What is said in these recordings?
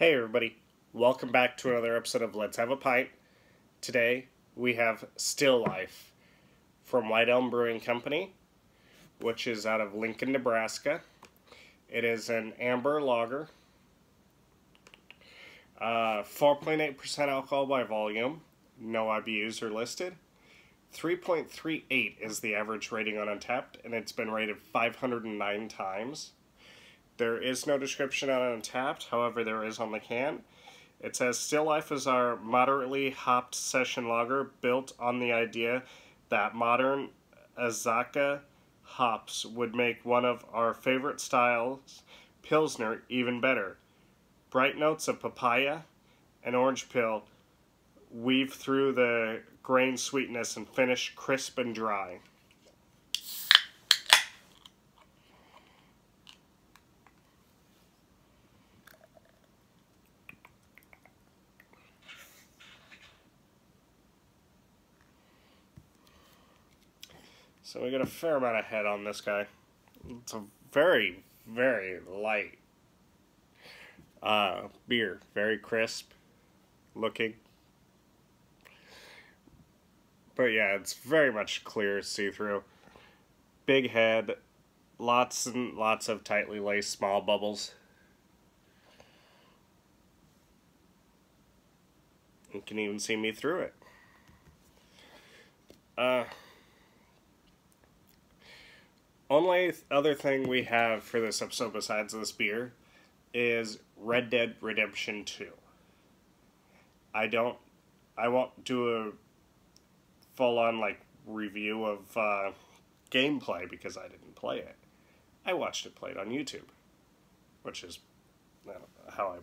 Hey everybody, welcome back to another episode of Let's Have a Pint. Today we have Still Life from White Elm Brewing Company, which is out of Lincoln, Nebraska. It is an amber lager, 4.8% alcohol by volume, no IBUs are listed. 3.38 is the average rating on Untappd, and it's been rated 509 times. There is no description on Untappd, however there is on the can. It says, Still Life is our moderately hopped session lager built on the idea that modern Azacca hops would make one of our favorite styles, Pilsner, even better. Bright notes of papaya and orange peel weave through the grain sweetness and finish crisp and dry. So we got a fair amount of head on this guy. It's a very, very light beer. Very crisp looking. But yeah, it's very much clear, see-through. Big head. Lots and lots of tightly laced small bubbles. You can even see me through it. Only other thing we have for this episode besides this beer is Red Dead Redemption 2. I won't do a full-on review of gameplay because I didn't play it. I watched it played on YouTube, which is how I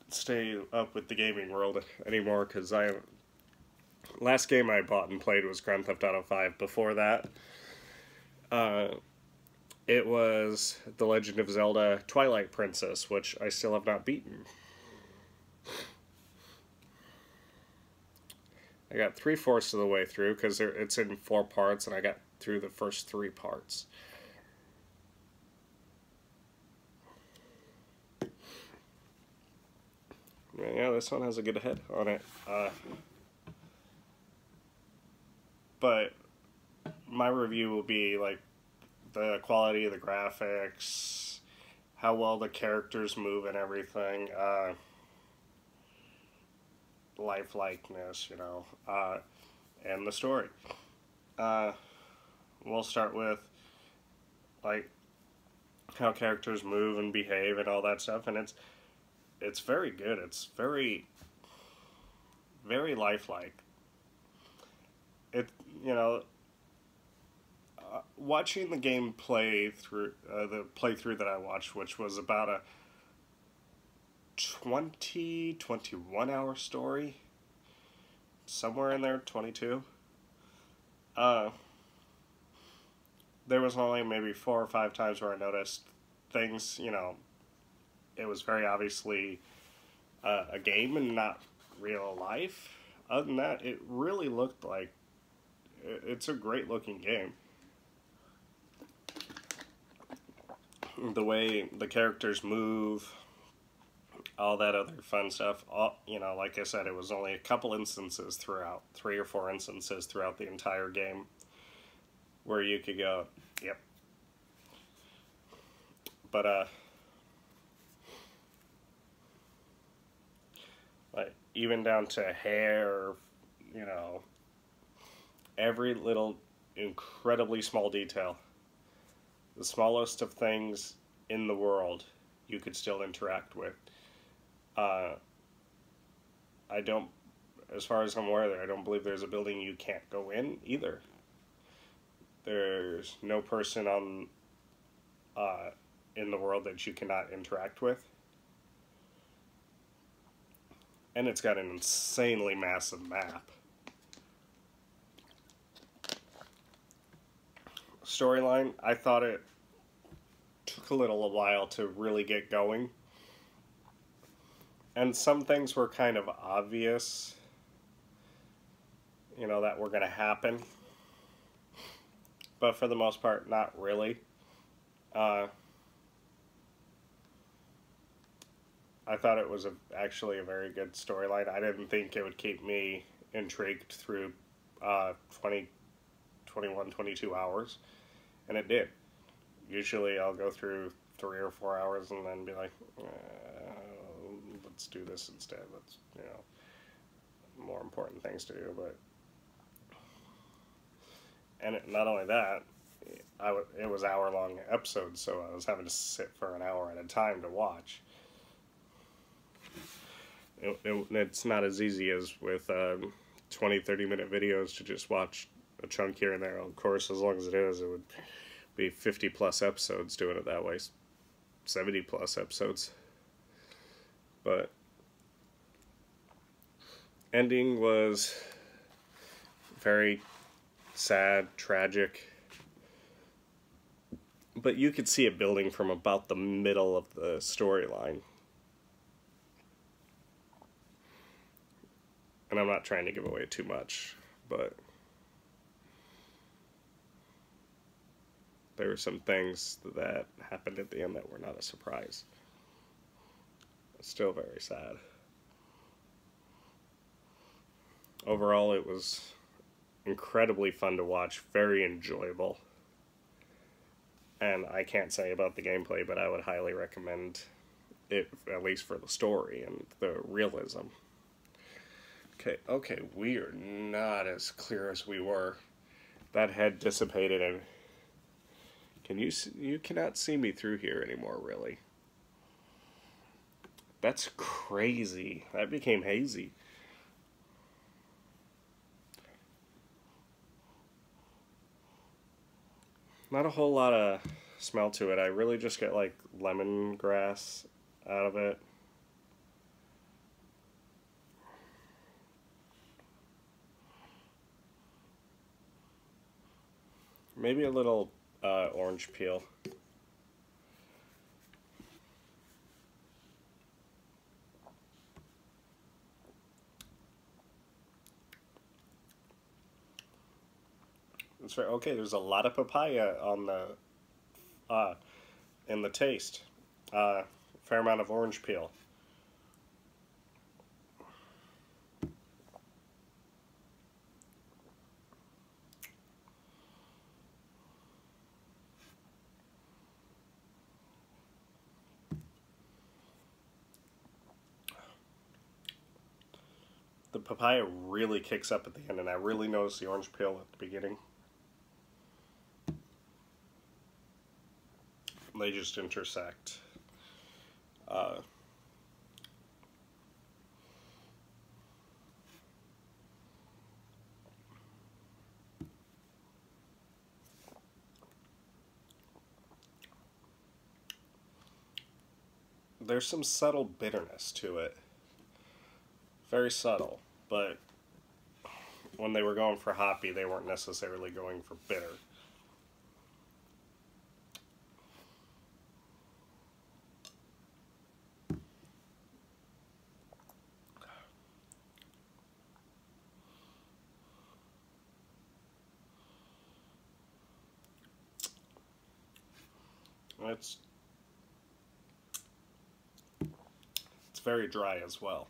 stay up with the gaming world anymore, because last game I bought and played was Grand Theft Auto 5. Before that, it was The Legend of Zelda Twilight Princess, which I still have not beaten. I got 3/4 of the way through, because it's in 4 parts, and I got through the first 3 parts. Yeah, this one has a good head on it. But my review will be the quality of the graphics, how well the characters move and everything, lifelikeness, and the story. We'll start with how characters move and behave and all that stuff, and it's very good. It's very, very lifelike. Watching the game play through, the playthrough that I watched, which was about a 21 hour story, somewhere in there, 22. There was only maybe 4 or 5 times where I noticed things, it was very obviously a game and not real life. Other than that, it really looked like it's a great looking game. The way the characters move, all that other fun stuff. Like I said, it was only a couple instances throughout, 3 or 4 instances throughout the entire game where you could go, yep. But, even down to hair, every little incredibly small detail. The smallest of things in the world you could still interact with. As far as I'm aware, I don't believe there's a building you can't go in either. There's no person in the world that you cannot interact with. And it's got an insanely massive map. Storyline, I thought it took a little while to really get going. And some things were kind of obvious, that were going to happen. But for the most part, not really. I thought it was actually a very good storyline. I didn't think it would keep me intrigued through 20, 21, 22 hours, and it did. Usually I'll go through 3 or 4 hours and then be like, let's do this instead. Let's, more important things to do. But, and not only that, it was hour-long episodes, so I was having to sit for an hour at a time to watch. It's not as easy as with 20, 30-minute videos to just watch a chunk here and there. Of course, as long as it would be 50-plus episodes doing it that way. 70-plus episodes. But ending was very sad, tragic. But you could see it building from about the middle of the storyline. And I'm not trying to give away too much, but there were some things that happened at the end that were not a surprise. It's still very sad. Overall, it was incredibly fun to watch, very enjoyable. And I can't say about the gameplay, but I would highly recommend it, at least for the story and the realism. Okay, we are not as clear as we were. That head dissipated, and you cannot see me through here anymore, really. That's crazy. That became hazy. Not a whole lot of smell to it. I really just get like lemongrass out of it. Maybe a little orange peel. That's right. Okay, there's a lot of papaya on the in the taste. Fair amount of orange peel. The papaya really kicks up at the end, and I really noticed the orange peel at the beginning. They just intersect. There's some subtle bitterness to it. Very subtle, but when they were going for hoppy, they weren't necessarily going for bitter. It's very dry as well.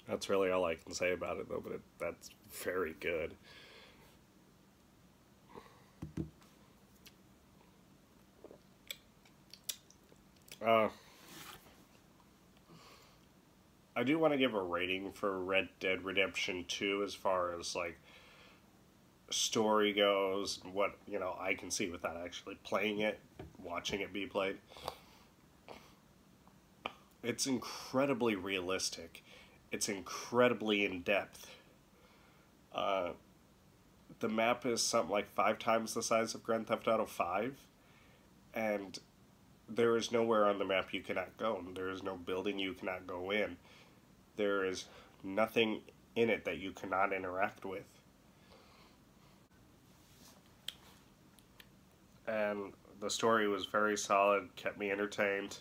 That's really all I can say about it, though, but that's very good. I do want to give a rating for Red Dead Redemption 2 as far as, like, story goes, what, I can see without actually playing it, watching it be played. It's incredibly realistic. It's incredibly in-depth. The map is something like 5 times the size of Grand Theft Auto 5, and there is nowhere on the map you cannot go. There is no building you cannot go in. There is nothing in it that you cannot interact with. And the story was very solid, kept me entertained.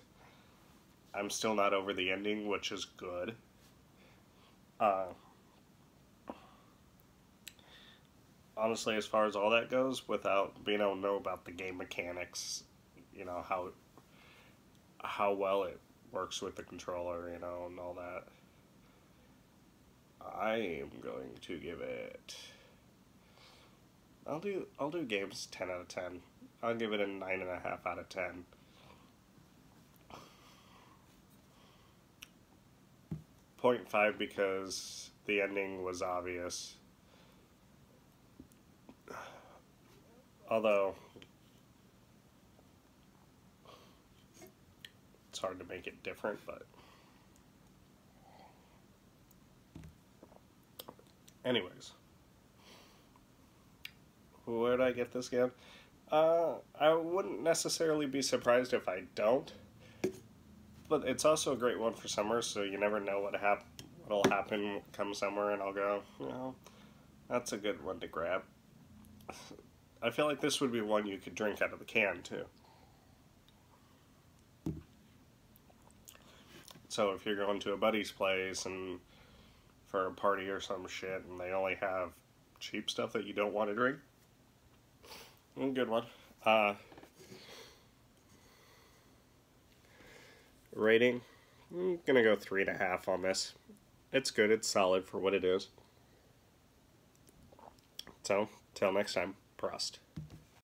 I'm still not over the ending, which is good. Uh, honestly, as far as all that goes, without being able to know about the game mechanics, you know, how well it works with the controller, you know, and all that, I am going to give it. I'll do games 10 out of 10. I'll give it a 9.5 out of 10. 0.5 because the ending was obvious. Although it's hard to make it different, but anyways. Where'd I get this again? I wouldn't necessarily be surprised if I don't, but it's also a great one for summer, so you never know what'll happen come summer, and I'll go, you know, that's a good one to grab. I feel like this would be one you could drink out of the can, too. So if you're going to a buddy's place and for a party or some shit, and they only have cheap stuff that you don't want to drink, good one. Rating, I'm gonna go 3.5 on this. It's good, it's solid for what it is. So, till next time, Prost.